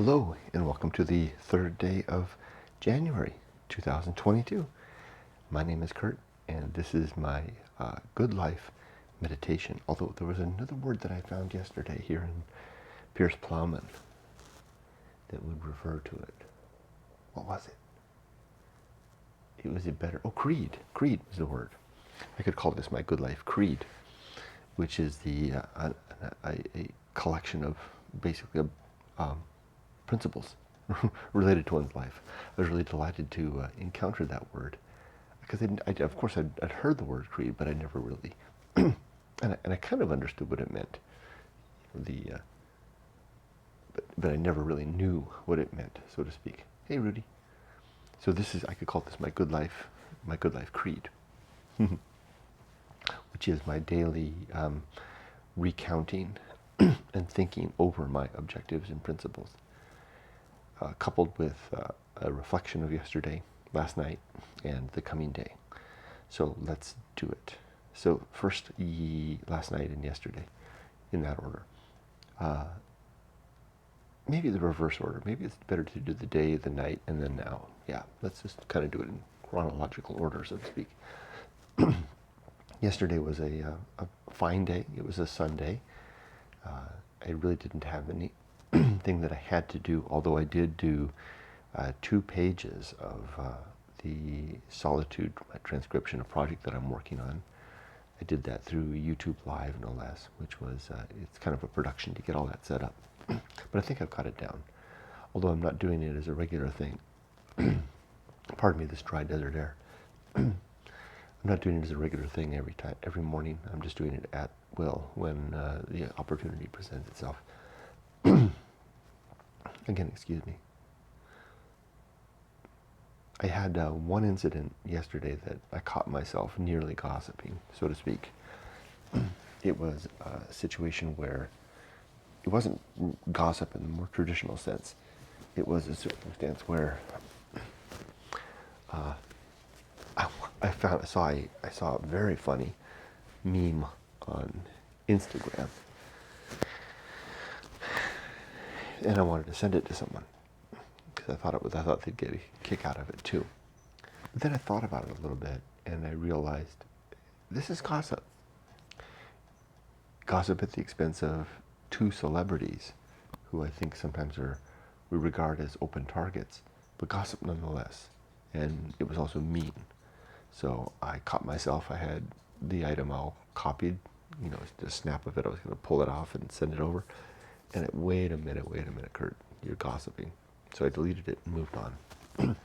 Hello, and welcome to the third day of January 2022. My name is Kurt, and this is my Good Life meditation. Although there was another word that I found yesterday here in Pierce Plowman that would refer to it. What was it? It was a better, creed. Creed was the word. I could call this my Good Life Creed, which is a collection of basically principles related to one's life. I was really delighted to encounter that word because of course I'd heard the word creed, but I never really, and I kind of understood what it meant. But I never really knew what it meant, so to speak. Hey, Rudy. So I could call this my Good Life Creed, which is my daily recounting and thinking over my objectives and principles. Coupled with a reflection of yesterday, last night, and the coming day. So let's do it. So first, last night and yesterday, in that order. Maybe the reverse order. Maybe it's better to do the day, the night, and then now. Yeah, let's just kind of do it in chronological order, so to speak. Yesterday was a fine day. It was a Sunday. I really didn't have any thing that I had to do, although I did do 2 pages of the Solitude transcription, a project that I'm working on. I did that through YouTube Live, no less, which was, it's kind of a production to get all that set up. But I think I've got it down, although I'm not doing it as a regular thing. Pardon me, this dry desert air. I'm not doing it as a regular thing every morning. I'm just doing it at will when the opportunity presents itself. Again, excuse me. I had one incident yesterday that I caught myself nearly gossiping, so to speak. It was a situation where it wasn't gossip in the more traditional sense. It was a circumstance where I saw a very funny meme on Instagram, and I wanted to send it to someone because I thought they'd get a kick out of it too. But then I thought about it a little bit, and I realized this is gossip. Gossip at the expense of 2 celebrities, who I think sometimes we regard as open targets, but gossip nonetheless. And it was also mean. So I caught myself. I had the item all copied, just a snap of it. I was going to pull it off and send it over. And wait a minute, Kurt, you're gossiping. So I deleted it and moved on. I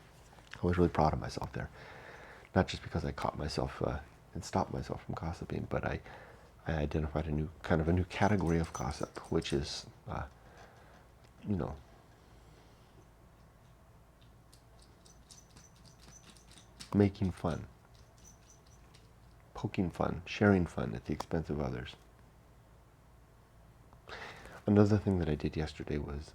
was really proud of myself there. Not just because I caught myself and stopped myself from gossiping, but I identified a new category of gossip, which is, making fun, poking fun, sharing fun at the expense of others. Another thing that I did yesterday was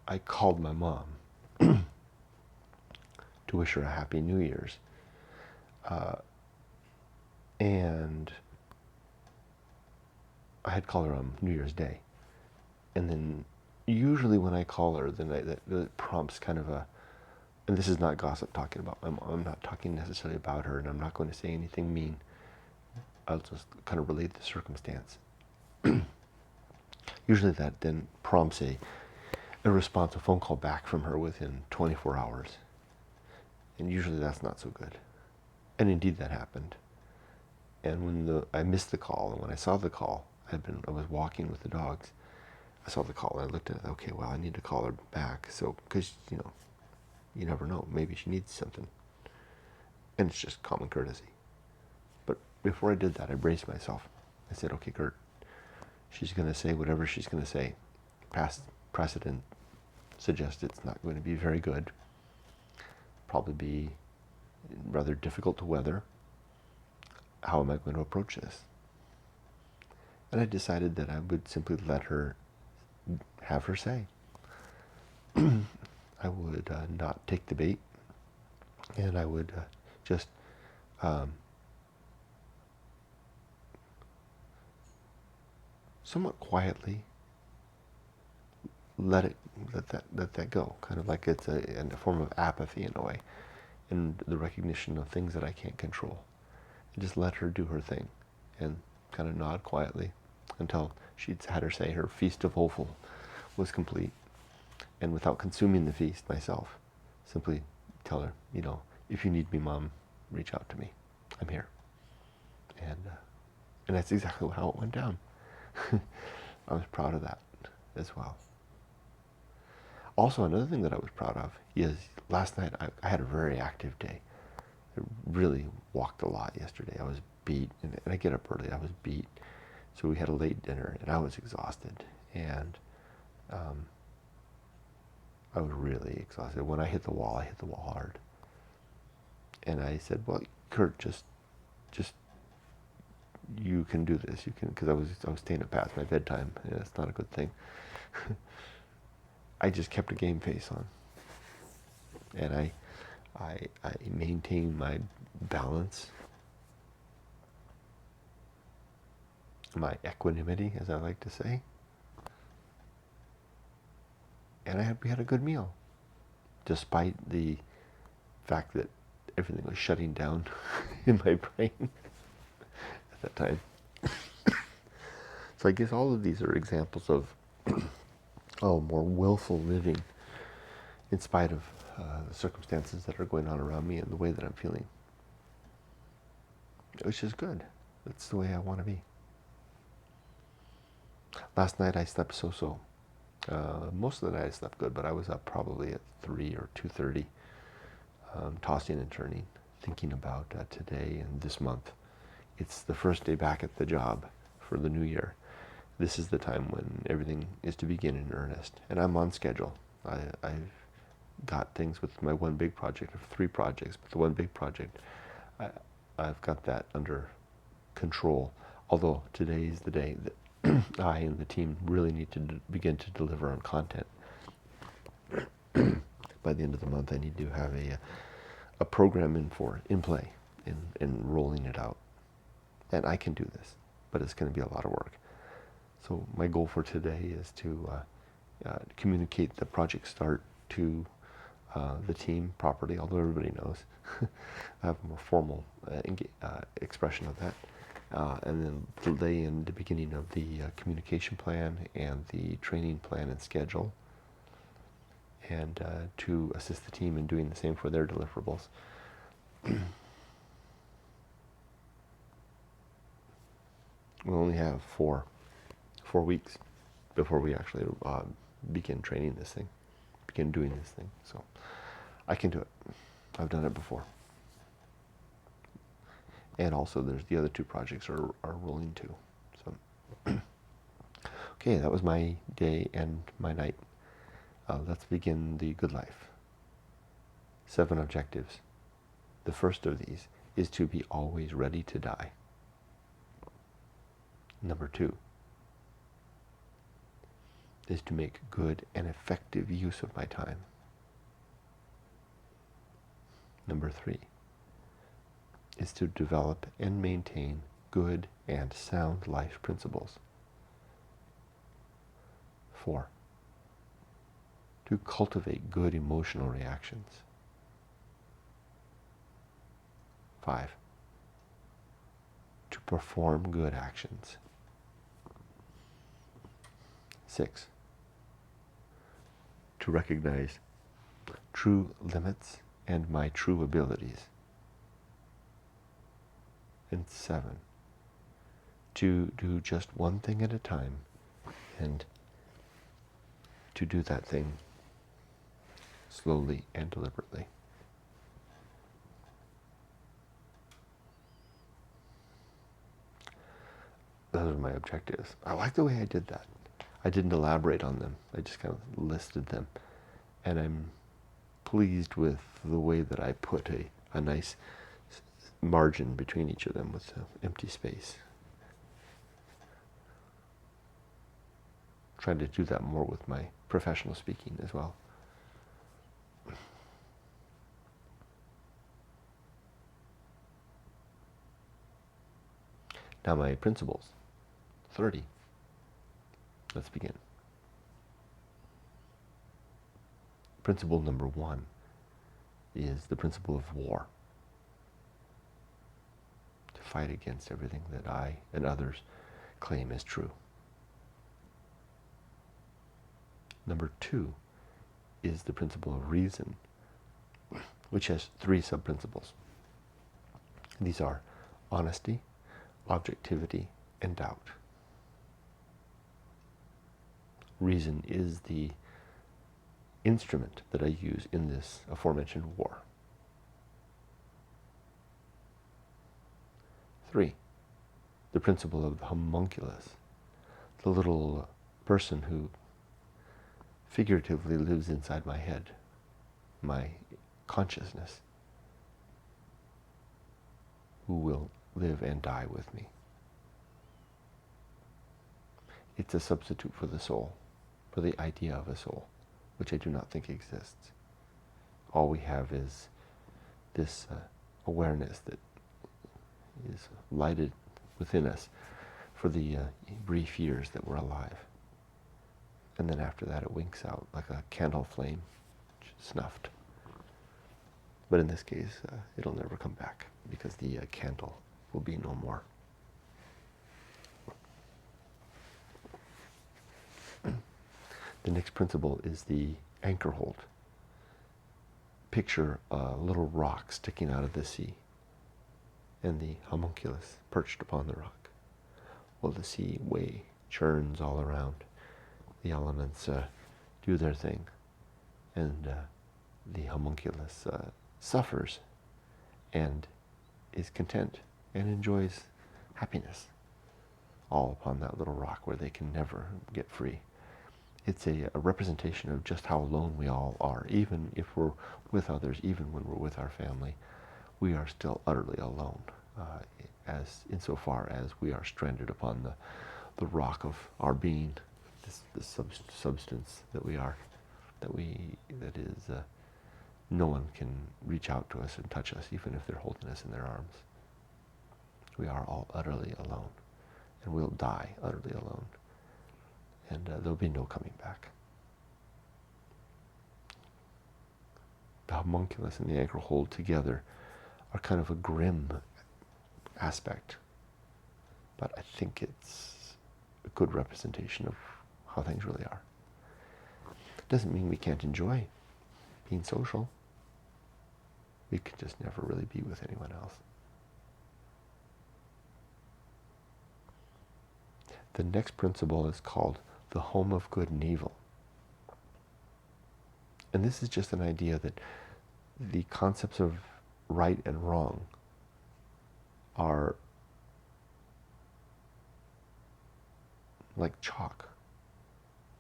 I called my mom to wish her a Happy New Year's. And I had called her on New Year's Day. And then usually when I call her, then that prompts kind of and this is not gossip talking about my mom. I'm not talking necessarily about her, and I'm not going to say anything mean. I'll just kind of relate the circumstance. Usually that then prompts a response, a phone call back from her within 24 hours. And usually that's not so good. And indeed that happened. And when I missed the call, and when I saw the call, I was walking with the dogs. I saw the call and I looked at it. Okay, well, I need to call her back. So, because you never know. Maybe she needs something, and it's just common courtesy. But before I did that, I braced myself. I said, "Okay, Kurt, she's going to say whatever she's going to say. Past precedent suggests it's not going to be very good. Probably be rather difficult to weather. How am I going to approach this?" And I decided that I would simply let her have her say. I would not take the bait, and I would just somewhat quietly let that go, kind of like it's a form of apathy in a way, and the recognition of things that I can't control. And just let her do her thing, and kind of nod quietly until she'd had her say her Feast of Offal was complete, and without consuming the feast myself, simply tell her, if you need me, Mom, reach out to me. I'm here. And that's exactly how it went down. I was proud of that as well. Also, another thing that I was proud of is last night I had a very active day. I really walked a lot yesterday. I was beat, and I get up early. I was beat. So we had a late dinner, and I was exhausted. And I was really exhausted. When I hit the wall hard. And I said, well, Kurt, just you can do this. You can, because I was staying up past my bedtime. And that's not a good thing. I just kept a game face on, and I maintained my balance, my equanimity, as I like to say, and we had a good meal, despite the fact that everything was shutting down in my brain at that time. So I guess all of these are examples of more willful living in spite of the circumstances that are going on around me and the way that I'm feeling, which is good. That's the way I want to be. Last night I slept so. Most of the night I slept good, but I was up probably at 3 or 2:30, tossing and turning, thinking about today and this month. It's the first day back at the job for the new year. This is the time when everything is to begin in earnest, and I'm on schedule. I've got things with my one big project, of 3 projects, but the one big project, I've got that under control. Although today is the day that I and the team really need to begin to deliver on content. By the end of the month, I need to have a program in play, and rolling it out. And I can do this, but it's going to be a lot of work. So my goal for today is to communicate the project start to the team properly, although everybody knows. I have a more formal expression of that. And then lay in the beginning of the communication plan and the training plan and schedule, and to assist the team in doing the same for their deliverables. We'll only have four weeks before we actually begin training this thing, begin doing this thing. So I can do it. I've done it before. And also there's the other 2 projects are rolling too. So okay, that was my day and my night. Let's begin the good life. 7 objectives. The first of these is to be always ready to die. Number 2 is to make good and effective use of my time. Number 3 is to develop and maintain good and sound life principles. 4, to cultivate good emotional reactions. 5, to perform good actions. 6, to recognize true limits and my true abilities. And 7, to do just one thing at a time, and to do that thing slowly and deliberately. Those are my objectives. I like the way I did that. I didn't elaborate on them. I just kind of listed them. And I'm pleased with the way that I put a nice margin between each of them with empty space. Trying to do that more with my professional speaking as well. Now my principles, 30. Let's begin. Principle number one is the principle of war. To fight against everything that I and others claim is true. Number two is the principle of reason, which has three sub-principles. These are honesty, objectivity, and doubt. Reason is the instrument that I use in this aforementioned war. 3, the principle of the homunculus, the little person who figuratively lives inside my head, my consciousness, who will live and die with me. It's a substitute for the soul, for the idea of a soul, which I do not think exists. All we have is this awareness that is lighted within us for the brief years that we're alive. And then after that it winks out like a candle flame, snuffed. But in this case, it'll never come back because the candle will be no more. The next principle is the Anchorhold. Picture a little rock sticking out of the sea and the homunculus perched upon the rock. Well, the sea churns all around. The elements do their thing, and the homunculus suffers and is content and enjoys happiness, all upon that little rock where they can never get free. It's a representation of just how alone we all are. Even if we're with others, even when we're with our family, we are still utterly alone, as insofar as we are stranded upon the rock of our being, this substance that we are, that is, no one can reach out to us and touch us, even if they're holding us in their arms. We are all utterly alone, and we'll die utterly alone, and there'll be no coming back. The homunculus and the Anchorhold together are kind of a grim aspect, but I think it's a good representation of how things really are. Doesn't mean we can't enjoy being social. We could just never really be with anyone else. The next principle is called the home of good and evil. And this is just an idea that the concepts of right and wrong are like chalk,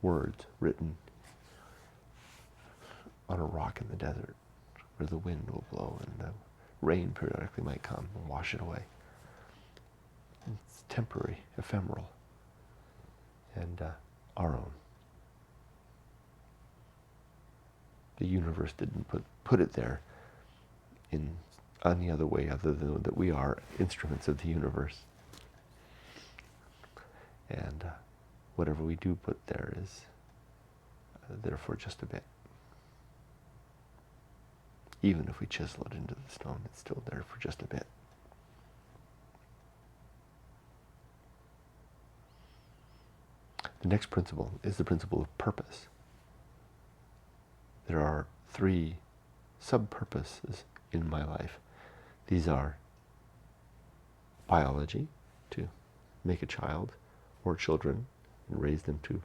words written on a rock in the desert where the wind will blow and the rain periodically might come and wash it away. It's temporary, ephemeral, and our own. The universe didn't put it there in any other way other than that we are instruments of the universe. And whatever we do put there is there for just a bit. Even if we chisel it into the stone, it's still there for just a bit. The next principle is the principle of purpose. There are 3 sub-purposes in my life. These are biology, to make a child or children and raise them to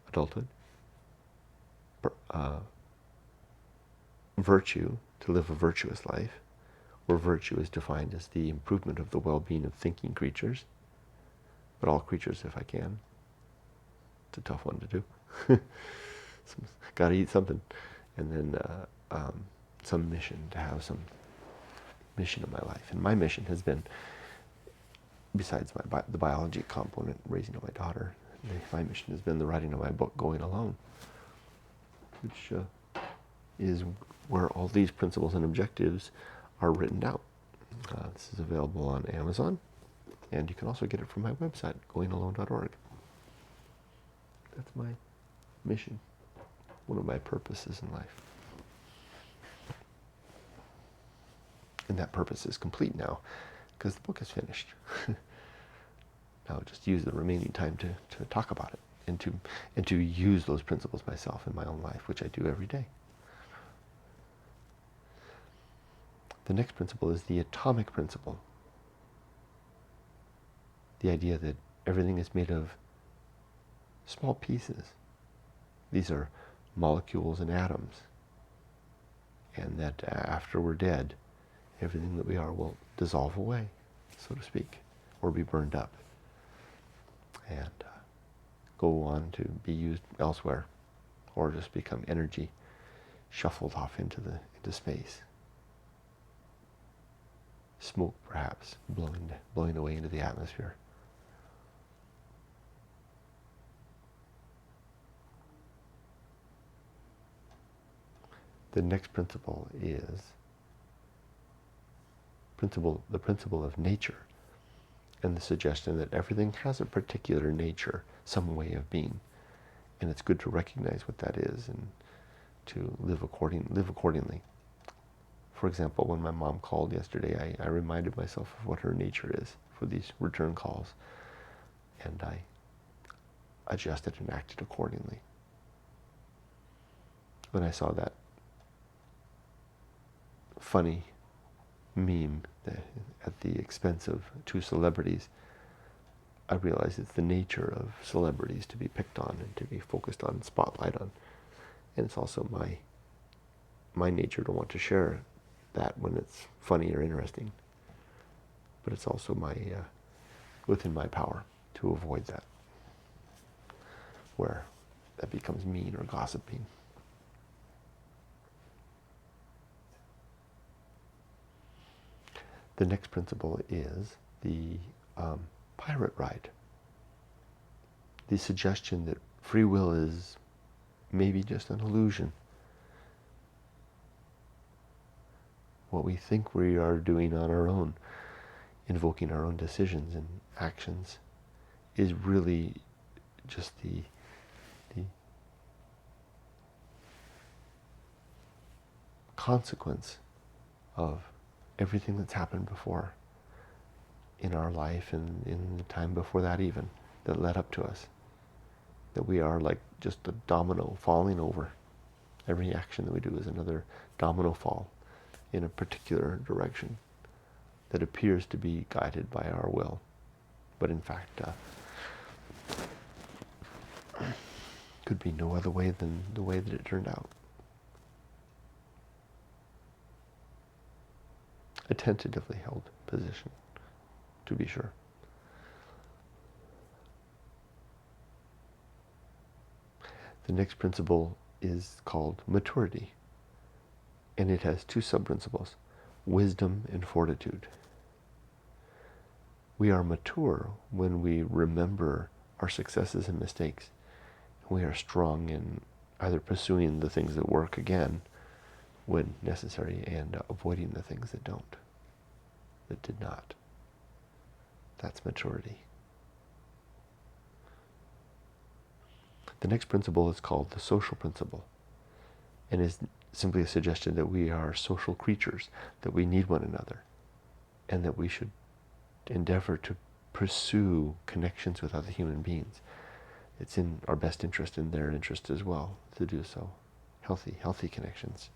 adulthood. Virtue, to live a virtuous life, where virtue is defined as the improvement of the well-being of thinking creatures, but all creatures if I can. It's a tough one to do. Got to eat something. And then some mission, to have some mission in my life. And my mission has been, besides the biology component, raising my daughter, my mission has been the writing of my book, Going Alone, which is where all these principles and objectives are written out. This is available on Amazon, and you can also get it from my website, goingalone.org. That's my mission. one of my purposes in life. And that purpose is complete now, because the book is finished. Now I'll just use the remaining time to talk about it, and to use those principles myself in my own life, which I do every day. The next principle is the atomic principle. The idea that everything is made of small pieces. These are molecules and atoms. And that after we're dead, everything that we are will dissolve away, so to speak, or be burned up, and go on to be used elsewhere, or just become energy shuffled off into space. Smoke, perhaps, blowing away into the atmosphere. The next principle is the principle of nature, and the suggestion that everything has a particular nature, some way of being, and it's good to recognize what that is and to live accordingly. For example, when my mom called yesterday, I reminded myself of what her nature is for these return calls, and I adjusted and acted accordingly. When I saw that funny meme at the expense of two celebrities, I realized it's the nature of celebrities to be picked on and to be focused on and spotlight on. And it's also my nature to want to share that when it's funny or interesting. But it's also within my power to avoid that, where that becomes mean or gossiping. The next principle is the pirate ride. The suggestion that free will is maybe just an illusion. What we think we are doing on our own, invoking our own decisions and actions, is really just the consequence of everything that's happened before in our life and in the time before that even, that led up to us. That we are like just a domino falling over. Every action that we do is another domino fall in a particular direction that appears to be guided by our will, but in fact could be no other way than the way that it turned out. A tentatively held position, to be sure. The next principle is called maturity, and it has two sub-principles, wisdom and fortitude. We are mature when we remember our successes and mistakes. We are strong in either pursuing the things that work again when necessary and avoiding the things that don't, that did not. That's maturity. The next principle is called the social principle, and is simply a suggestion that we are social creatures, that we need one another, and that we should endeavor to pursue connections with other human beings. It's in our best interest, in their interest as well, to do so. Healthy connections.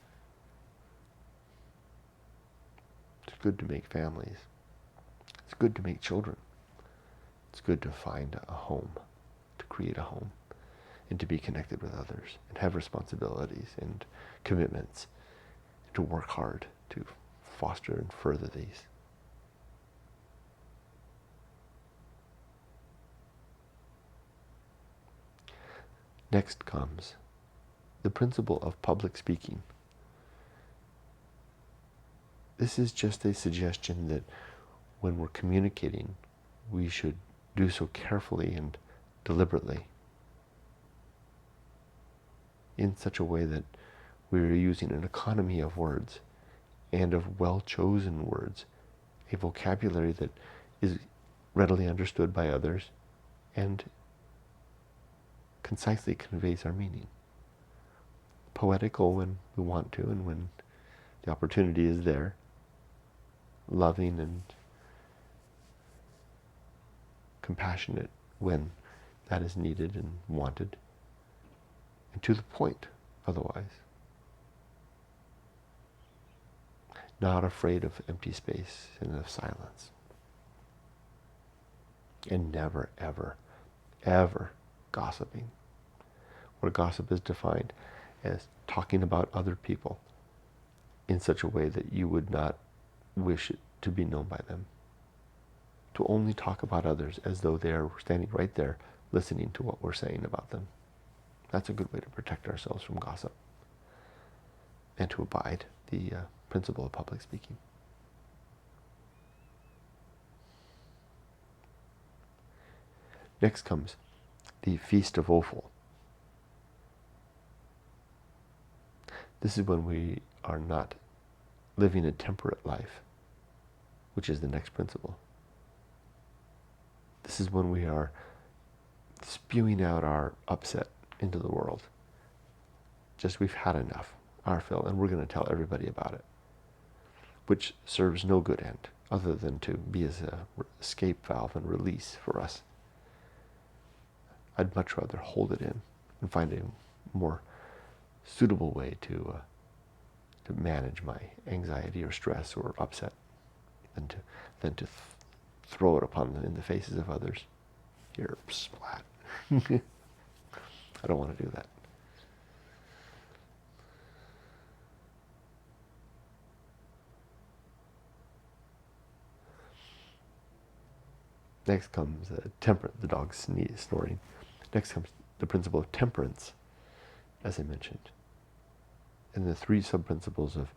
It's good to make families. It's good to make children. It's good to find a home, to create a home, and to be connected with others, and have responsibilities and commitments, and to work hard to foster and further these. Next comes the principle of public speaking. This is just a suggestion that when we're communicating, we should do so carefully and deliberately, in such a way that we're using an economy of words and of well-chosen words, a vocabulary that is readily understood by others and concisely conveys our meaning. poetical when we want to and when the opportunity is there, loving and compassionate when that is needed and wanted, and to the point otherwise. Not afraid of empty space and of silence. And never, ever, ever gossiping. Where gossip is defined as talking about other people in such a way that you would not wish it to be known by them. To only talk about others as though they're standing right there listening to what we're saying about them. That's a good way to protect ourselves from gossip and to abide the principle of public speaking. Next comes the Feast of Offal. This is when we are not living a temperate life, which is the next principle. This is when we are spewing out our upset into the world. Just we've had enough, our fill, and we're going to tell everybody about it, which serves no good end other than to be as a escape valve and release for us. I'd much rather hold it in and find a more suitable way to manage my anxiety or stress or upset than to throw it in the faces of others. Here, splat. I don't want to do that. Next comes temperance, the dog snoring. Next comes the principle of temperance, as I mentioned. And the three sub-principles of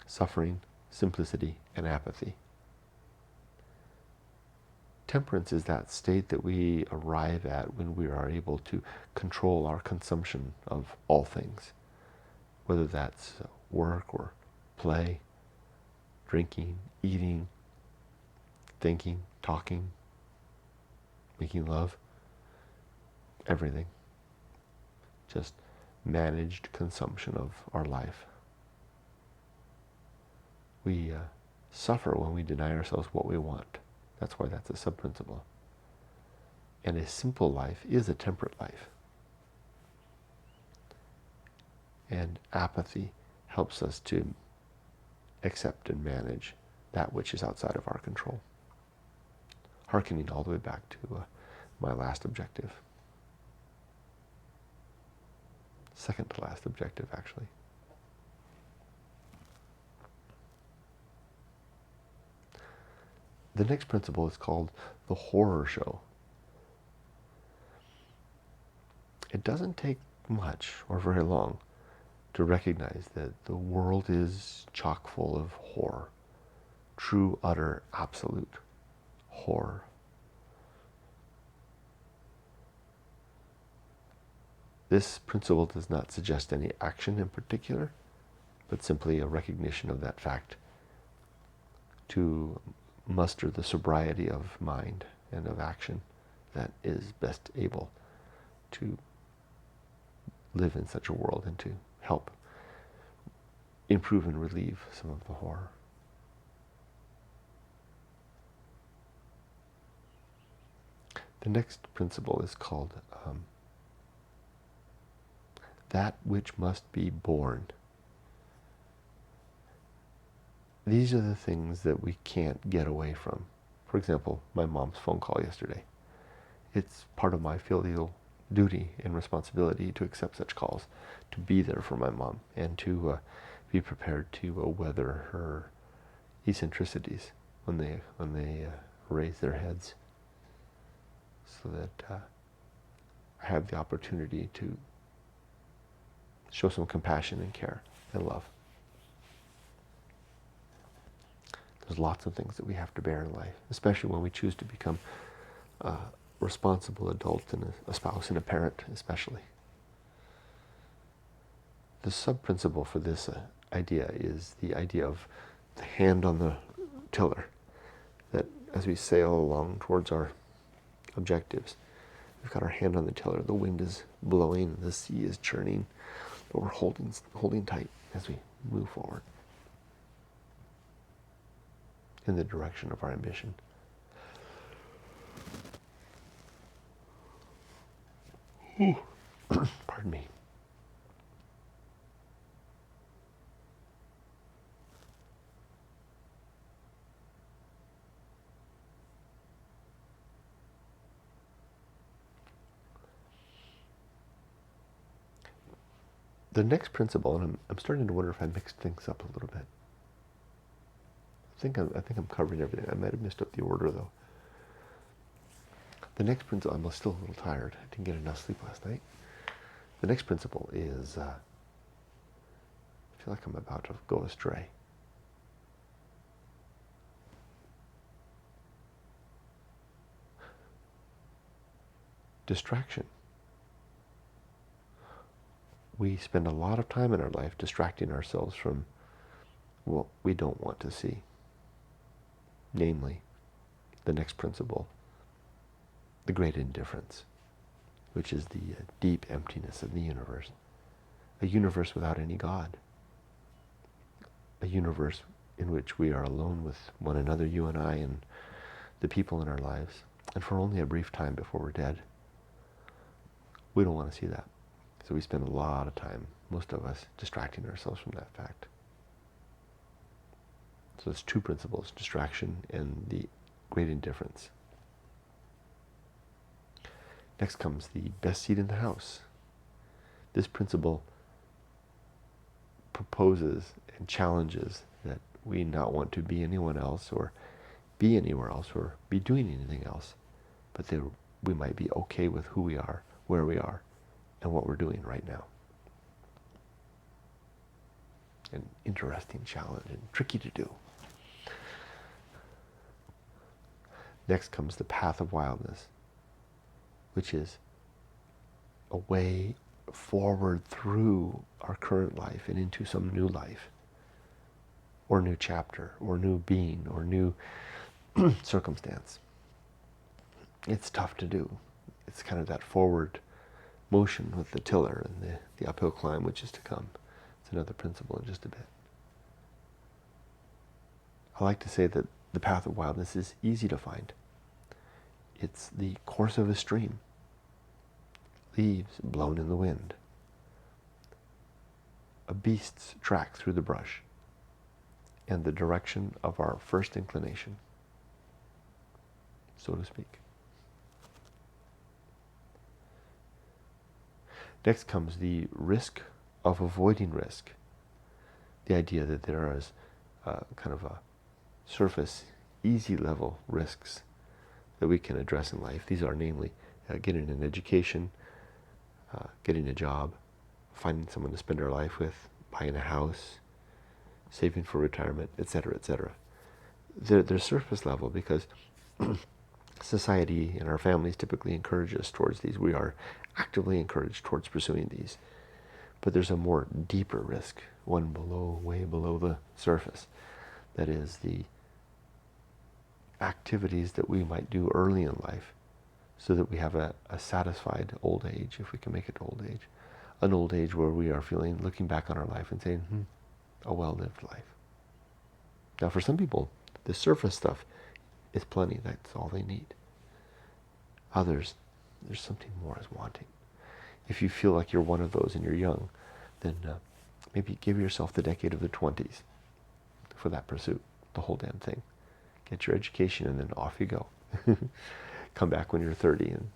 suffering, simplicity, and apathy. Temperance is that state that we arrive at when we are able to control our consumption of all things, whether that's work or play, drinking, eating, thinking, talking, making love, everything. Just managed consumption of our life. We suffer when we deny ourselves what we want. That's why that's a sub-principle. And a simple life is a temperate life. And apathy helps us to accept and manage that which is outside of our control. Hearkening all the way back to my last objective. Second to last objective, actually. The next principle is called the horror show. It doesn't take much or very long to recognize that the world is chock full of horror. True, utter, absolute horror. This principle does not suggest any action in particular, but simply a recognition of that fact to muster the sobriety of mind and of action that is best able to live in such a world and to help improve and relieve some of the horror. The next principle is called that which must be borne. These are the things that we can't get away from. For example, my mom's phone call yesterday. It's part of my filial duty and responsibility to accept such calls, to be there for my mom, and to be prepared to weather her eccentricities when they raise their heads, so that I have the opportunity to show some compassion and care and love. There's lots of things that we have to bear in life, especially when we choose to become a responsible adult and a spouse and a parent, especially. The sub-principle for this idea is the idea of the hand on the tiller, that as we sail along towards our objectives, we've got our hand on the tiller, the wind is blowing, the sea is churning, but we're holding tight as we move forward in the direction of our ambition. Pardon me. The next principle, and I'm starting to wonder if I mixed things up a little bit. I think I'm covering everything. I might have messed up the order though. The next principle, I'm still a little tired. I didn't get enough sleep last night. The next principle is, I feel like I'm about to go astray. Distraction. We spend a lot of time in our life distracting ourselves from what we don't want to see. Namely, the next principle, the great indifference, which is the deep emptiness of the universe. A universe without any God. A universe in which we are alone with one another, you and I, and the people in our lives, and for only a brief time before we're dead. We don't want to see that. So we spend a lot of time, most of us, distracting ourselves from that fact. So it's two principles, distraction and the great indifference. Next comes the best seat in the house. This principle proposes and challenges that we not want to be anyone else or be anywhere else or be doing anything else, but that we might be okay with who we are, where we are, and what we're doing right now. An interesting challenge and tricky to do. Next comes the Path of Wildness, which is a way forward through our current life and into some new life, or new chapter, or new being, or new circumstance. It's tough to do. It's kind of that forward motion with the tiller and the uphill climb which is to come. It's another principle in just a bit. I like to say that the Path of Wildness is easy to find. It's the course of a stream. Leaves blown in the wind. A beast's track through the brush. And the direction of our first inclination, so to speak. Next comes the risk of avoiding risk. The idea that there is kind of a surface, easy level risks that we can address in life. These are namely getting an education, getting a job, finding someone to spend our life with, buying a house, saving for retirement, etc., etc. They're surface level because society and our families typically encourage us towards these. We are actively encouraged towards pursuing these. But there's a more deeper risk, one below, way below the surface. That is the activities that we might do early in life so that we have a satisfied old age, if we can make it old age. An old age where we are looking back on our life and saying, a well-lived life. Now for some people, the surface stuff is plenty. That's all they need. Others, there's something more is wanting. If you feel like you're one of those and you're young, then maybe give yourself the decade of the 20s for that pursuit, the whole damn thing. Get your education and then off you go. Come back when you're 30 and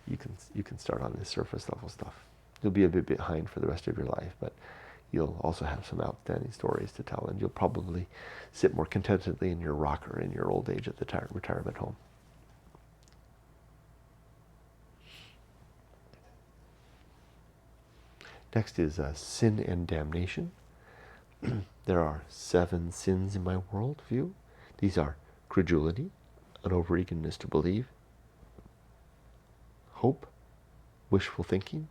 you can start on this surface level stuff. You'll be a bit behind for the rest of your life, but you'll also have some outstanding stories to tell, and you'll probably sit more contentedly in your rocker in your old age at the retirement home. Next is sin and damnation. There are 7 sins in my worldview. These are credulity, an overeagerness to believe, hope, wishful thinking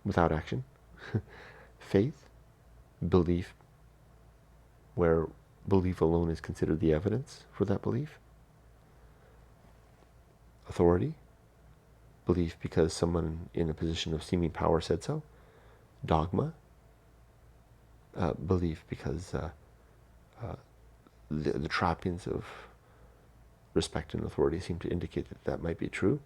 without action, faith, belief, where belief alone is considered the evidence for that belief, authority, belief because someone in a position of seeming power said so, dogma, belief, because the trappings of respect and authority seem to indicate that that might be true.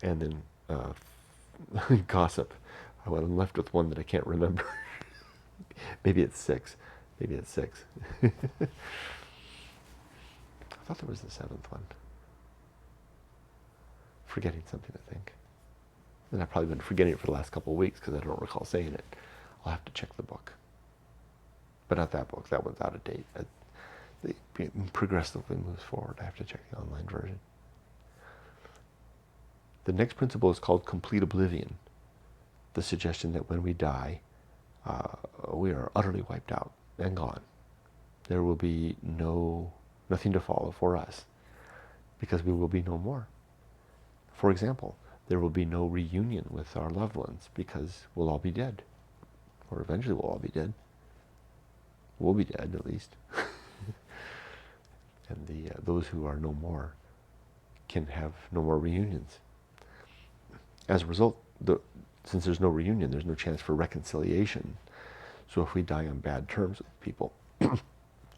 And then gossip. I'm left with one that I can't remember. Maybe it's 6. Maybe it's 6. I thought there was the 7th one. Forgetting something, I think. And I've probably been forgetting it for the last couple of weeks because I don't recall saying it. I'll have to check the book. But not that book. That one's out of date. It progressively moves forward. I have to check the online version. The next principle is called complete oblivion. The suggestion that when we die, we are utterly wiped out and gone. There will be nothing to follow for us because we will be no more. For example, there will be no reunion with our loved ones because we'll all be dead. Or eventually we'll all be dead. We'll be dead, at least. And those who are no more can have no more reunions. As a result, since there's no reunion, there's no chance for reconciliation. So if we die on bad terms with people,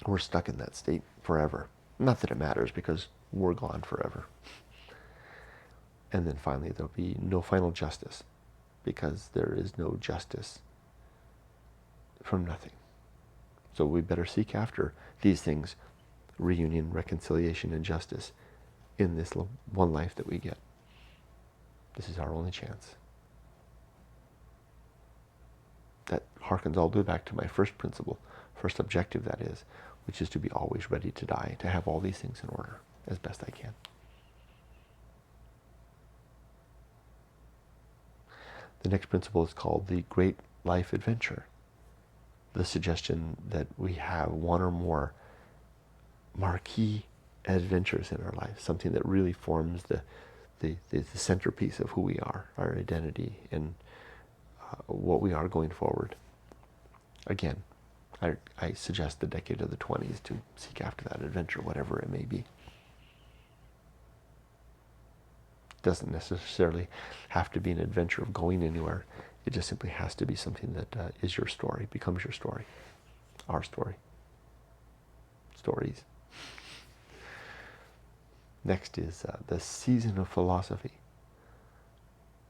we're stuck in that state forever. Not that it matters, because we're gone forever. And then finally, there'll be no final justice, because there is no justice from nothing. So we better seek after these things: reunion, reconciliation, and justice in this one life that we get. This is our only chance. That harkens all the way back to my first principle, first objective, that is, which is to be always ready to die, to have all these things in order as best I can. The next principle is called the great life adventure. The suggestion that we have one or more marquee adventures in our life, something that really forms the centerpiece of who we are, our identity, and what we are going forward. Again, I suggest the decade of the 20s to seek after that adventure, whatever it may be. It doesn't necessarily have to be an adventure of going anywhere. It just simply has to be something that is your story, becomes your story, our story, stories. Next is the season of philosophy.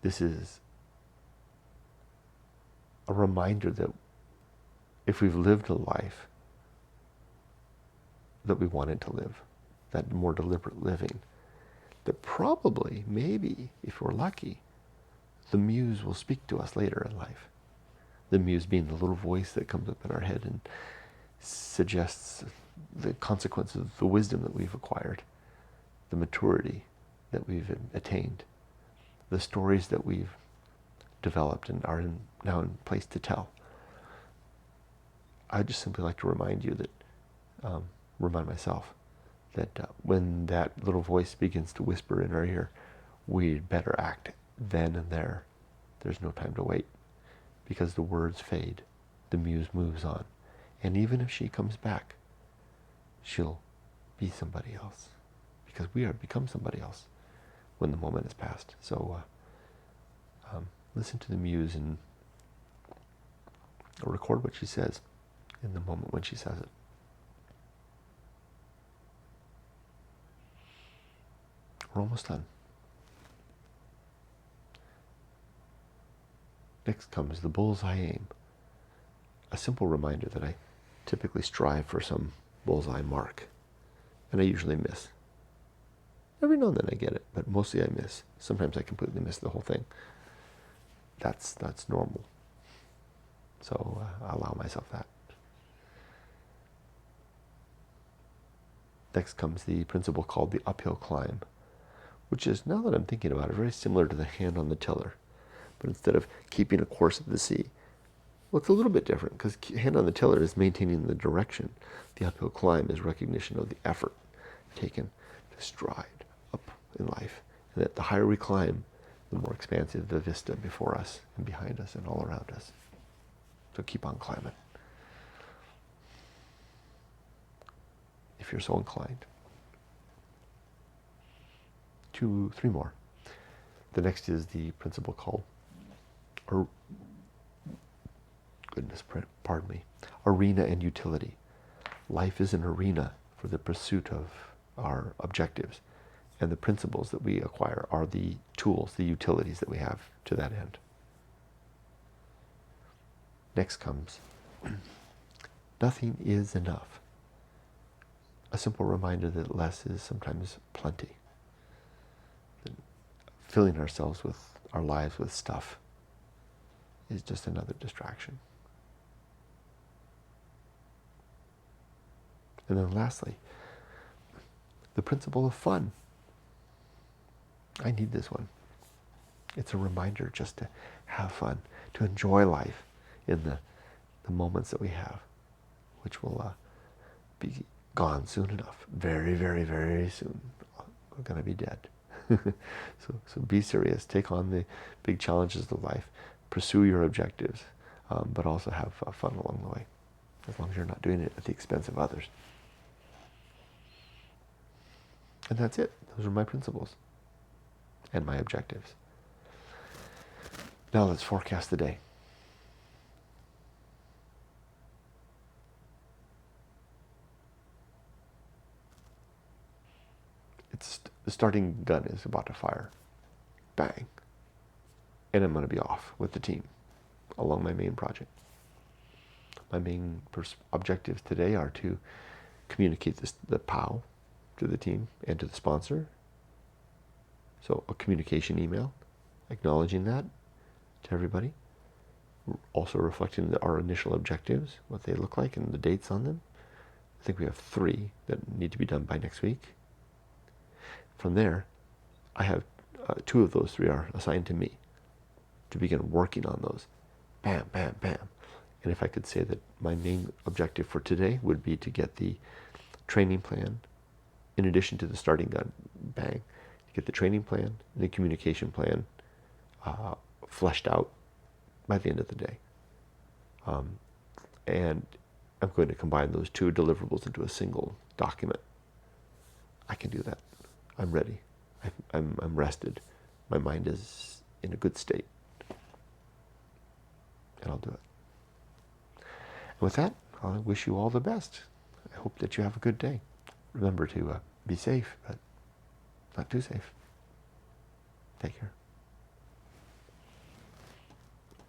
This is a reminder that if we've lived a life that we wanted to live, that more deliberate living, that probably, maybe, if we're lucky, the muse will speak to us later in life. The muse being the little voice that comes up in our head and suggests the consequences of the wisdom that we've acquired, the maturity that we've attained, the stories that we've developed and are now in place to tell. I'd just simply like to remind you that, remind myself, that when that little voice begins to whisper in our ear, we'd better act then and there. There's no time to wait, because the words fade, the muse moves on, and even if she comes back, she'll be somebody else, because we have become somebody else when the moment has passed. So listen to the muse and record what she says in the moment when she says it. We're almost done. Next comes the bullseye aim. A simple reminder that I typically strive for some bullseye mark, and I usually miss. Every now and then I get it, but mostly I miss. Sometimes I completely miss the whole thing. That's normal. So I allow myself that. Next comes the principle called the uphill climb, which is, now that I'm thinking about it, very similar to the hand on the tiller. But instead of keeping a course of the sea, well, it's a little bit different, because hand on the tiller is maintaining the direction. The uphill climb is recognition of the effort taken to stride up in life. And that the higher we climb, the more expansive the vista before us and behind us and all around us. So keep on climbing, if you're so inclined. 2, 3 more. The next is the principle called, pardon me, arena and utility. Life is an arena for the pursuit of our objectives, and the principles that we acquire are the tools, the utilities that we have to that end. Next comes, nothing is enough. A simple reminder that less is sometimes plenty. Filling ourselves with our lives with stuff is just another distraction. And then lastly, the principle of fun. I need this one. It's a reminder just to have fun, to enjoy life in the moments that we have, which will be gone soon enough. Very, very, very soon. We're going to be dead. So be serious. Take on the big challenges of life. Pursue your objectives, but also have fun along the way, as long as you're not doing it at the expense of others. And that's it. Those are my principles and my objectives. Now let's forecast the day. The starting gun is about to fire. Bang. And I'm going to be off with the team along my main project. My main objectives today are to communicate the POW to the team and to the sponsor. So a communication email acknowledging that to everybody. Also reflecting our initial objectives, what they look like and the dates on them. I think we have 3 that need to be done by next week. From there, I have 2 of those 3 are assigned to me to begin working on those. Bam, bam, bam. And if I could say that my main objective for today would be to get the training plan, in addition to the starting gun, bang, to get the training plan and the communication plan fleshed out by the end of the day. And I'm going to combine those 2 deliverables into a single document. I can do that. I'm ready. I'm rested. My mind is in a good state. And I'll do it. And with that, I wish you all the best. I hope that you have a good day. Remember to be safe, but not too safe. Take care.